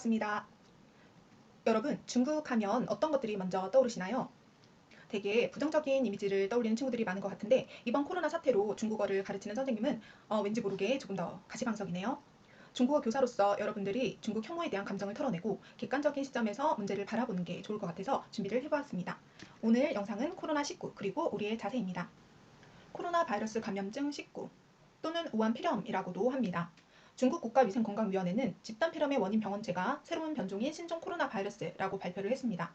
반갑습니다. 여러분, 중국 하면 어떤 것들이 먼저 떠오르시나요? 되게 부정적인 이미지를 떠올리는 친구들이 많은 것 같은데 이번 코로나 사태로 중국어를 가르치는 선생님은 왠지 모르게 조금 더 가시방석이네요. 중국어 교사로서 여러분들이 중국 혐오에 대한 감정을 털어내고 객관적인 시점에서 문제를 바라보는 게 좋을 것 같아서 준비를 해보았습니다. 오늘 영상은 코로나19 그리고 우리의 자세입니다. 코로나 바이러스 감염증 19 또는 우한 폐렴이라고도 합니다. 중국 국가위생건강위원회는 집단 폐렴의 원인 병원체가 새로운 변종인 신종 코로나 바이러스라고 발표를 했습니다.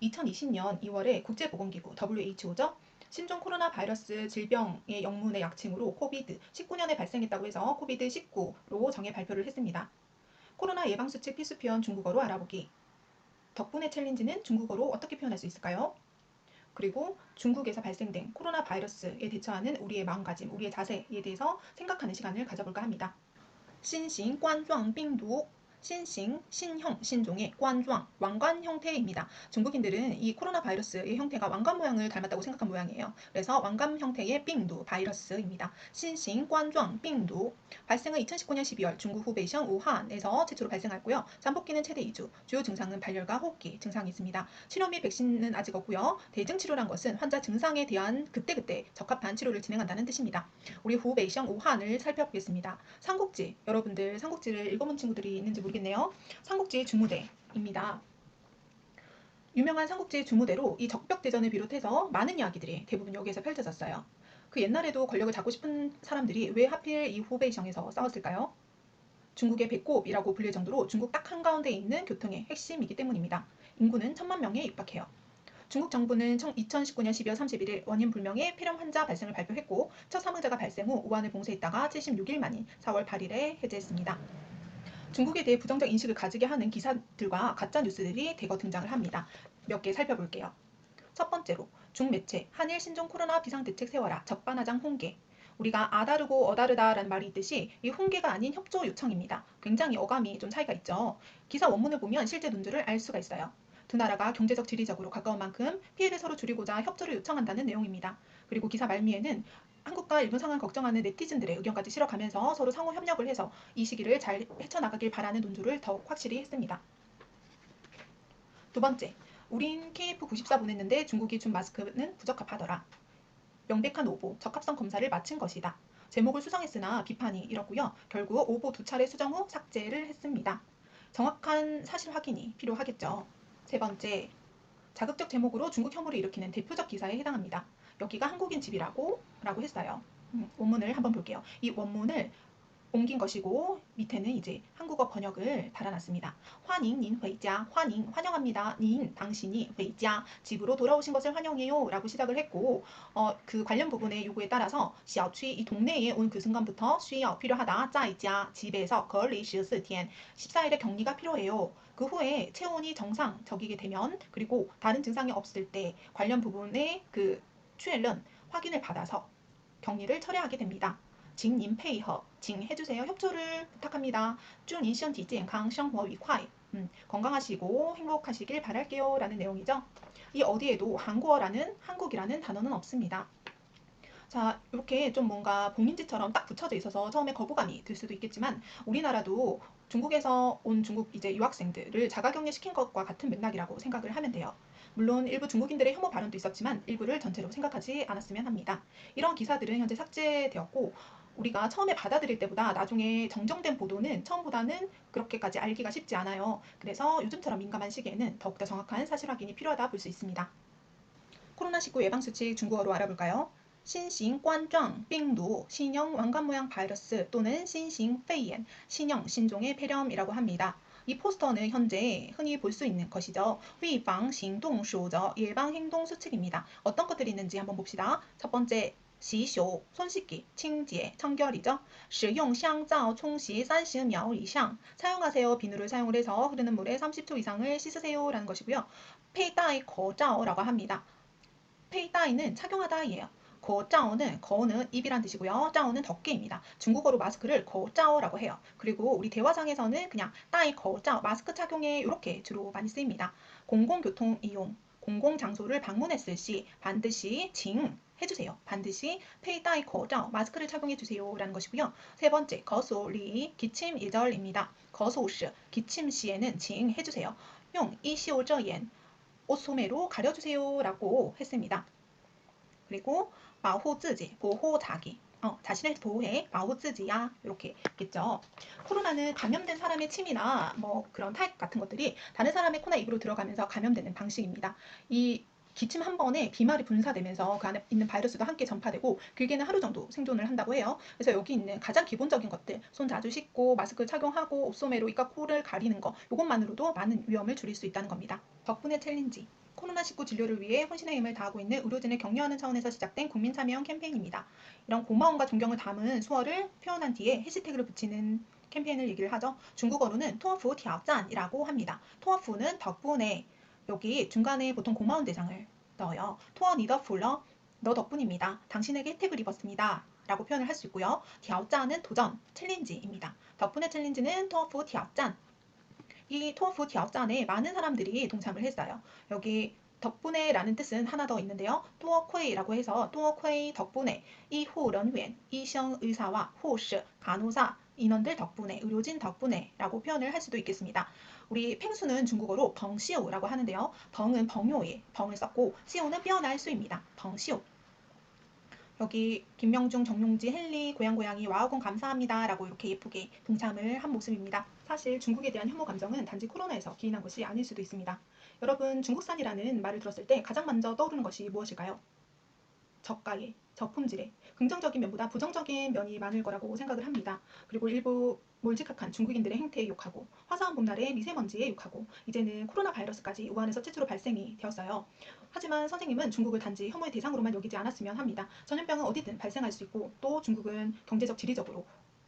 2020년 2월에 국제보건기구 WHO죠. 신종 코로나 바이러스 질병의 영문의 약칭으로 코비드-19년에 발생했다고 해서 코비드-19로 정해 발표를 했습니다. 코로나 예방수칙 필수표현 중국어로 알아보기. 덕분에 챌린지는 중국어로 어떻게 표현할 수 있을까요? 그리고 중국에서 발생된 코로나 바이러스에 대처하는 우리의 마음가짐, 우리의 자세에 대해서 생각하는 시간을 가져볼까 합니다. 신型冠状病毒 신型, 신형, 신종의 冠状, 왕관 형태입니다. 중국인들은 이 코로나 바이러스의 형태가 왕관 모양을 닮았다고 생각한 모양이에요. 그래서 왕관 형태의 빙두 바이러스입니다. 신型冠状病毒 발생은 2019년 12월 중국 후베이성 우한에서 최초로 발생했고요. 잠복기는 최대 2주, 주요 증상은 발열과 호흡기 증상이 있습니다. 치료 및 백신은 아직 없고요. 대증 치료란 것은 환자 증상에 대한 그때그때 적합한 치료를 진행한다는 뜻입니다. 우리 후베이성 우한을 살펴보겠습니다. 삼국지, 여러분들 삼국지를 읽어본 친구들이 있는지 모르겠네요. 삼국지 주무대입니다. 유명한 삼국지 주무대로 이 적벽대전을 비롯해서 많은 이야기들이 대부분 여기에서 펼쳐졌어요. 그 옛날에도 권력을 잡고 싶은 사람들이 왜 하필 이 후베이성에서 싸웠을까요? 중국의 배꼽이라고 불릴 정도로 중국 딱 한가운데 있는 교통의 핵심이기 때문입니다. 인구는 1000만 명에 육박해요. 중국 정부는 2019년 12월 31일 원인 불명의 폐렴 환자 발생을 발표했고 첫 사망자가 발생 후 우한을 봉쇄했다가 76일 만인 4월 8일에 해제했습니다. 중국에 대해 부정적 인식을 가지게 하는 기사들과 가짜 뉴스들이 대거 등장을 합니다. 몇 개 살펴볼게요. 첫 번째로 중매체 한일 신종 코로나 비상대책 세워라 적반하장 홍계. 우리가 아다르고 어다르다라는 말이 있듯이 이 홍계가 아닌 협조 요청입니다. 굉장히 어감이 좀 차이가 있죠. 기사 원문을 보면 실제 논조를 알 수가 있어요. 두 나라가 경제적 지리적으로 가까운 만큼 피해를 서로 줄이고자 협조를 요청한다는 내용입니다. 그리고 기사 말미에는 한국과 일본 상황을 걱정하는 네티즌들의 의견까지 실어가면서 서로 상호 협력을 해서 이 시기를 잘 헤쳐나가길 바라는 논조를 더욱 확실히 했습니다. 두 번째, 우린 KF94 보냈는데 중국이 준 마스크는 부적합하더라. 명백한 오보, 적합성 검사를 마친 것이다. 제목을 수정했으나 비판이 일었고요. 결국 오보 2차례 수정 후 삭제를 했습니다. 정확한 사실 확인이 필요하겠죠. 세 번째, 자극적 제목으로 중국 혐오를 일으키는 대표적 기사에 해당합니다. 여기가 한국인 집이라고 했어요. 원문을 한번 볼게요. 이 원문을 옮긴 것이고 밑에는 이제 한국어 번역을 달아놨습니다. 환영 닌 회자, 환영 환영합니다. 닌 당신이 회자 집으로 돌아오신 것을 환영해요 라고 시작을 했고 그 관련 부분의 요구에 따라서 小区 이 동네에 온 그 순간부터 需要 필요하다 在家 집에서 隔离 14天 14일의 격리가 필요해요. 그 후에 체온이 정상적이게 되면 그리고 다른 증상이 없을 때 관련 부분의 그确认 확인을 받아서 격리를 철회하게 됩니다. 请您配合, 请 해주세요. 협조를 부탁합니다. 祝您身体健康, 生活愉快. 건강하시고 행복하시길 바랄게요 라는 내용이죠. 이 어디에도 한국어라는 한국이라는 단어는 없습니다. 자, 이렇게 좀 뭔가 봉인지처럼 딱 붙여져 있어서 처음에 거부감이 들 수도 있겠지만 우리나라도 중국에서 온 중국 이제 유학생들을 자가격리 시킨 것과 같은 맥락이라고 생각을 하면 돼요. 물론 일부 중국인들의 혐오 발언도 있었지만 일부를 전체로 생각하지 않았으면 합니다. 이런 기사들은 현재 삭제되었고 우리가 처음에 받아들일 때보다 나중에 정정된 보도는 처음보다는 그렇게까지 알기가 쉽지 않아요. 그래서 요즘처럼 민감한 시기에는 더욱더 정확한 사실 확인이 필요하다 볼 수 있습니다. 코로나19 예방수칙 중국어로 알아볼까요? 신型冠状病毒 신형 왕관 모양 바이러스 또는 신型肺炎 신형 신종의 폐렴이라고 합니다. 이 포스터는 현재 흔히 볼 수 있는 것이죠. 预防行动守则 예방 행동 수칙입니다. 어떤 것들이 있는지 한번 봅시다. 첫 번째, 洗手 손 씻기, 清洁 청결이죠. 使用香皂冲洗 30秒 이상 사용하세요. 비누를 사용을 해서 흐르는 물에 30초 이상을 씻으세요 라는 것이고요. 佩戴口罩라고 합니다. 佩戴는 착용하다이에요. 口罩는 거는 입이란 뜻이고요. 짜오는 덮개입니다. 중국어로 마스크를 口罩라고 해요. 그리고 우리 대화상에서는 그냥 戴口罩 마스크 착용해 이렇게 주로 많이 쓰입니다. 공공교통 이용 공공장소를 방문했을 시 반드시 징 해주세요. 반드시 페이다이 거장 마스크를 착용해 주세요라는 것이고요. 세 번째, 거소리 기침 예절입니다. 거소시 기침 시에는 징 해주세요. 용 이시오저옌 옷 소매로 가려주세요라고 했습니다. 그리고 마호쯔지 보호 자기 자신을 보호해 마호쯔지야 이렇게 했겠죠. 코로나는 감염된 사람의 침이나 뭐 그런 타액 같은 것들이 다른 사람의 코나 입으로 들어가면서 감염되는 방식입니다. 이 기침 한 번에 비말이 분사되면서 그 안에 있는 바이러스도 함께 전파되고 길게는 하루 정도 생존을 한다고 해요. 그래서 여기 있는 가장 기본적인 것들, 손 자주 씻고 마스크 착용하고 옷소매로 입과 코를 가리는 거, 이것만으로도 많은 위험을 줄일 수 있다는 겁니다. 덕분에 챌린지. 코로나19 진료를 위해 혼신의 힘을 다하고 있는 의료진을 격려하는 차원에서 시작된 국민참여형 캠페인입니다. 이런 고마움과 존경을 담은 수어를 표현한 뒤에 해시태그를 붙이는 캠페인을 얘기를 하죠. 중국어로는 토어프 티아오짠이라고 합니다. 토어프는 덕분에 여기 중간에 보통 고마운 대상을 넣어요. 토어 니더 풀러 너 덕분입니다. 당신에게 혜택을 입었습니다. 라고 표현을 할 수 있고요. 티아오짠은 도전, 챌린지입니다. 덕분에 챌린지는 토어프 티아오짠. 이 토fu 디아오짠에 많은 사람들이 동참을 했어요. 여기 덕분에 라는 뜻은 하나 더 있는데요. 또어퀘이라고 해서 또어퀘이 덕분에 이호런위엔 이성 의사와 호시 간호사 인원들 덕분에 의료진 덕분에 라고 표현을 할 수도 있겠습니다. 우리 펭수는 중국어로 벙시오라고 하는데요. 벙은 벙요의 벙을 썼고 시오는 뼈날 수입니다. 벙시오. 여기 김명중, 정용지, 헨리, 고양고양이, 와우공 감사합니다 라고 이렇게 예쁘게 동참을 한 모습입니다. 사실 중국에 대한 혐오 감정은 단지 코로나에서 기인한 것이 아닐 수도 있습니다. 여러분, 중국산이라는 말을 들었을 때 가장 먼저 떠오르는 것이 무엇일까요? 저가의, 저품질의 긍정적인 면보다 부정적인 면이 많을 거라고 생각을 합니다. 그리고 일부 몰직학한 중국인들의 행태에 욕하고 화사한 봄날의 미세먼지에 욕하고 이제는 코로나 바이러스까지 우한에서 최초로 발생이 되었어요. 하지만 선생님은 중국을 단지 혐오의 대상으로만 여기지 않았으면 합니다. 전염병은 어디든 발생할 수 있고 또 중국은 경제적 지리적으로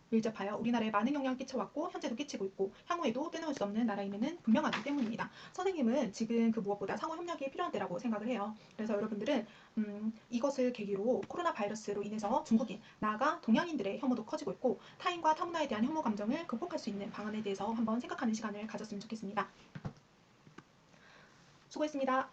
밀접하여 우리나라에 많은 영향을 끼쳐왔고 현재도 끼치고 있고 향후에도 떼놓을 수 없는 나라임에는 분명하기 때문입니다. 선생님은 지금 그 무엇보다 상호 협력이 필요한 때라고 생각을 해요. 그래서 여러분들은 이것을 계기로 코로나 바이러스로 인해서 중국인, 나아가 동양인들의 혐오도 커지고 있고 타인과 타문화에 대한 혐오 감정을 극복할 수 있는 방안에 대해서 한번 생각하는 시간을 가졌으면 좋겠습니다. 수고했습니다.